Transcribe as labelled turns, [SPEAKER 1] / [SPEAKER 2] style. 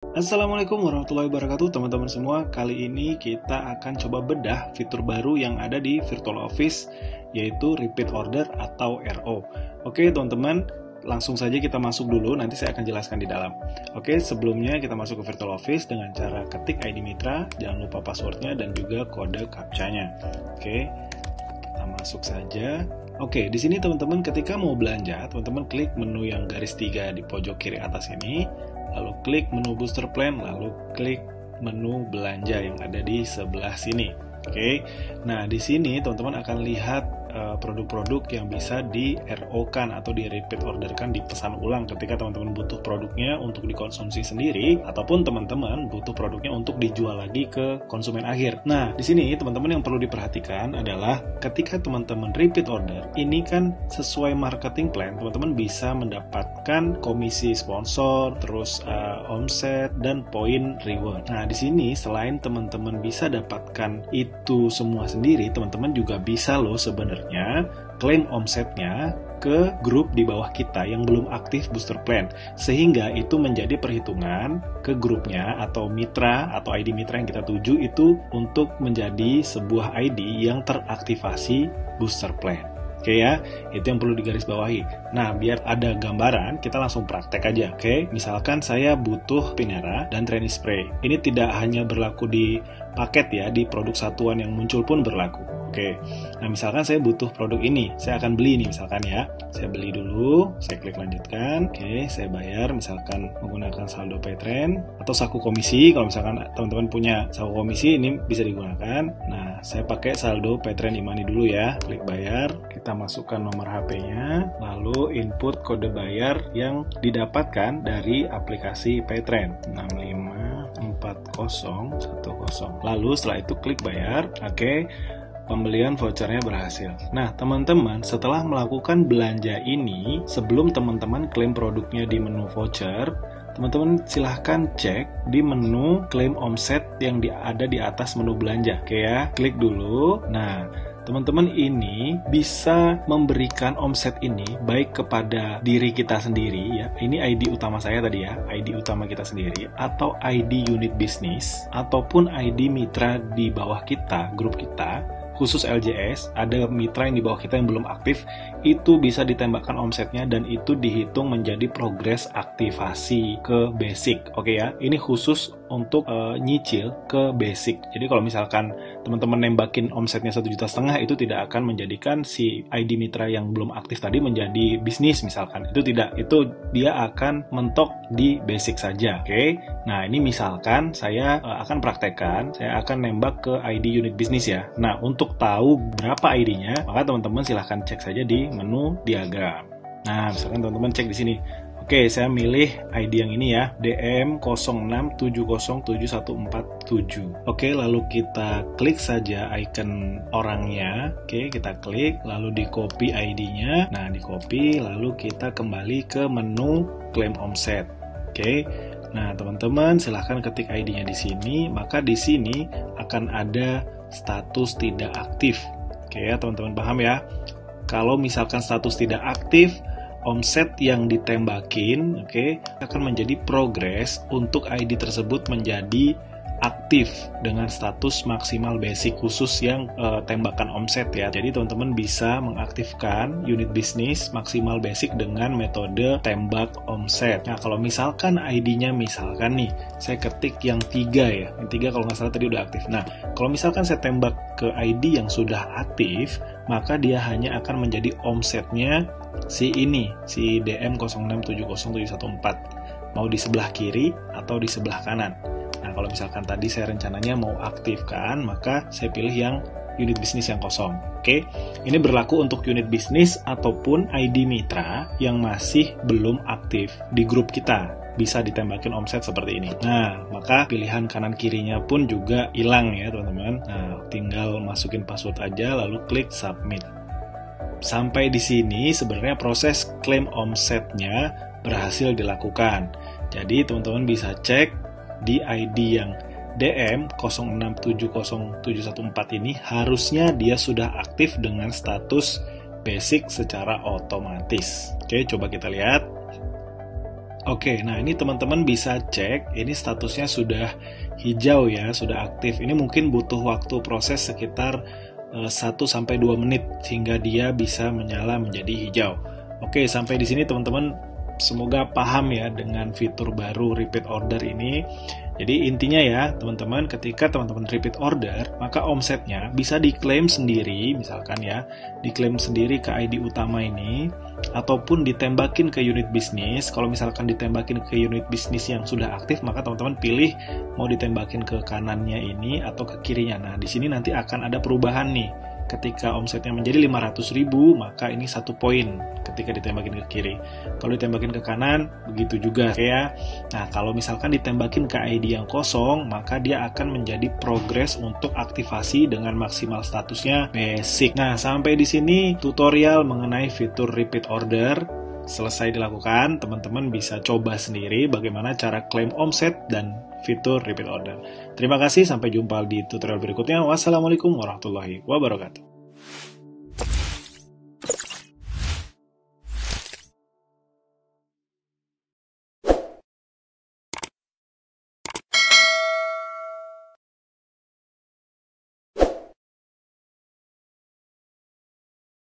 [SPEAKER 1] Assalamualaikum warahmatullahi wabarakatuh teman-teman semua. Kali ini kita akan coba bedah fitur baru yang ada di Virtual Office, yaitu Repeat Order atau RO. Oke teman-teman, langsung saja kita masuk dulu, nanti saya akan jelaskan di dalam. Oke, sebelumnya kita masuk ke Virtual Office dengan cara ketik ID Mitra, jangan lupa passwordnya dan juga kode captcha-nya. Oke, kita masuk saja. Oke, di sini teman-teman ketika mau belanja, teman-teman klik menu yang garis 3 di pojok kiri atas ini, lalu klik menu booster plan, lalu klik menu belanja yang ada di sebelah sini. Oke, nah di sini teman-teman akan lihat produk-produk yang bisa di RO-kan atau di repeat orderkan, dipesan ulang ketika teman-teman butuh produknya untuk dikonsumsi sendiri ataupun teman-teman butuh produknya untuk dijual lagi ke konsumen akhir. Nah, di sini teman-teman yang perlu diperhatikan adalah ketika teman-teman repeat order, ini kan sesuai marketing plan, teman-teman bisa mendapatkan komisi sponsor, terus omset dan poin reward. Nah, di sini selain teman-teman bisa dapatkan itu semua sendiri, teman-teman juga bisa loh sebenarnya klaim omsetnya ke grup di bawah kita yang belum aktif booster plan, sehingga itu menjadi perhitungan ke grupnya atau mitra atau ID mitra yang kita tuju itu untuk menjadi sebuah ID yang teraktivasi booster plan. Oke ya, itu yang perlu digarisbawahi. Nah, biar ada gambaran, kita langsung praktek aja. Oke, misalkan saya butuh Pinera dan Training Spray. Ini tidak hanya berlaku di paket ya, di produk satuan yang muncul pun berlaku. Oke, nah misalkan saya butuh produk ini, saya akan beli nih misalkan ya. Saya beli dulu, saya klik lanjutkan. Oke, saya bayar misalkan menggunakan saldo Paytrend atau saku komisi. Kalau misalkan teman-teman punya saku komisi, ini bisa digunakan. Nah, saya pakai saldo Paytrend Imani dulu ya. Klik bayar, kita masukkan nomor HP-nya, lalu input kode bayar yang didapatkan dari aplikasi Paytrend 654010. Lalu setelah itu klik bayar. Oke, pembelian vouchernya berhasil. Nah, teman-teman, setelah melakukan belanja ini, sebelum teman-teman klaim produknya di menu voucher, teman-teman silahkan cek di menu klaim omset yang ada di atas menu belanja. Oke ya, klik dulu. Nah, teman-teman ini bisa memberikan omset ini baik kepada diri kita sendiri ya. Ini ID utama saya tadi ya, ID utama kita sendiri, atau ID unit bisnis, ataupun ID mitra di bawah kita, grup kita. Khusus LJS, ada mitra yang di bawah kita yang belum aktif, itu bisa ditembakkan omsetnya dan itu dihitung menjadi progres aktivasi ke basic. Oke ya, ini khusus untuk nyicil ke basic. Jadi kalau misalkan teman-teman nembakin omsetnya 1,5 juta, itu tidak akan menjadikan si ID mitra yang belum aktif tadi menjadi bisnis misalkan. Itu tidak, itu dia akan mentok di basic saja. Oke, nah ini misalkan saya akan praktekkan, saya akan nembak ke ID unit bisnis ya. Nah, untuk tahu berapa ID-nya, maka teman-teman silahkan cek saja di menu diagram. Nah, misalkan teman-teman cek di sini. Oke, saya milih ID yang ini ya, DM06707147. Oke, lalu kita klik saja icon orangnya. Oke, kita klik, lalu di copy ID-nya. Nah, di copy, lalu kita kembali ke menu klaim omset. Oke, nah teman-teman silahkan ketik ID-nya di sini, maka di sini akan ada status tidak aktif. Oke ya, teman-teman paham ya? Kalau misalkan status tidak aktif, omset yang ditembakin, oke, akan menjadi progres untuk ID tersebut menjadi aktif dengan status maksimal basic khusus yang tembakan omset ya. Jadi teman-teman bisa mengaktifkan unit bisnis maksimal basic dengan metode tembak omset. Nah, kalau misalkan ID-nya misalkan nih, saya ketik yang 3 ya. Yang 3 kalau nggak salah tadi udah aktif. Nah, kalau misalkan saya tembak ke ID yang sudah aktif, maka dia hanya akan menjadi omsetnya si ini, si DM06707114. Mau di sebelah kiri atau di sebelah kanan. Nah, kalau misalkan tadi saya rencananya mau aktifkan, maka saya pilih yang unit bisnis yang kosong. Oke, ini berlaku untuk unit bisnis ataupun ID mitra yang masih belum aktif di grup kita. Bisa ditembakin omset seperti ini. Nah, maka pilihan kanan kirinya pun juga hilang ya teman-teman. Nah, tinggal masukin password aja, lalu klik submit. Sampai di sini sebenarnya proses klaim omsetnya berhasil dilakukan. Jadi teman-teman bisa cek di ID yang DM06707114 ini harusnya dia sudah aktif dengan status basic secara otomatis. Oke, coba kita lihat. Oke, nah ini teman-teman bisa cek, ini statusnya sudah hijau ya, sudah aktif. Ini mungkin butuh waktu proses sekitar 1-2 menit sehingga dia bisa menyala menjadi hijau. Oke, sampai di sini teman-teman semoga paham ya dengan fitur baru repeat order ini. Jadi intinya ya teman-teman, ketika teman-teman repeat order, maka omsetnya bisa diklaim sendiri, misalkan ya, diklaim sendiri ke ID utama ini, ataupun ditembakin ke unit bisnis. Kalau misalkan ditembakin ke unit bisnis yang sudah aktif, maka teman-teman pilih mau ditembakin ke kanannya ini atau ke kirinya. Nah, di sini nanti akan ada perubahan nih. Ketika omsetnya menjadi 500.000, maka ini 1 poin ketika ditembakin ke kiri. Kalau ditembakin ke kanan, begitu juga ya. Nah, kalau misalkan ditembakin ke ID yang kosong, maka dia akan menjadi progres untuk aktivasi dengan maksimal statusnya basic. Nah, sampai di sini tutorial mengenai fitur repeat order selesai dilakukan. Teman-teman bisa coba sendiri bagaimana cara klaim omset dan fitur repeat order. Terima kasih, sampai jumpa di tutorial berikutnya. Wassalamualaikum warahmatullahi wabarakatuh.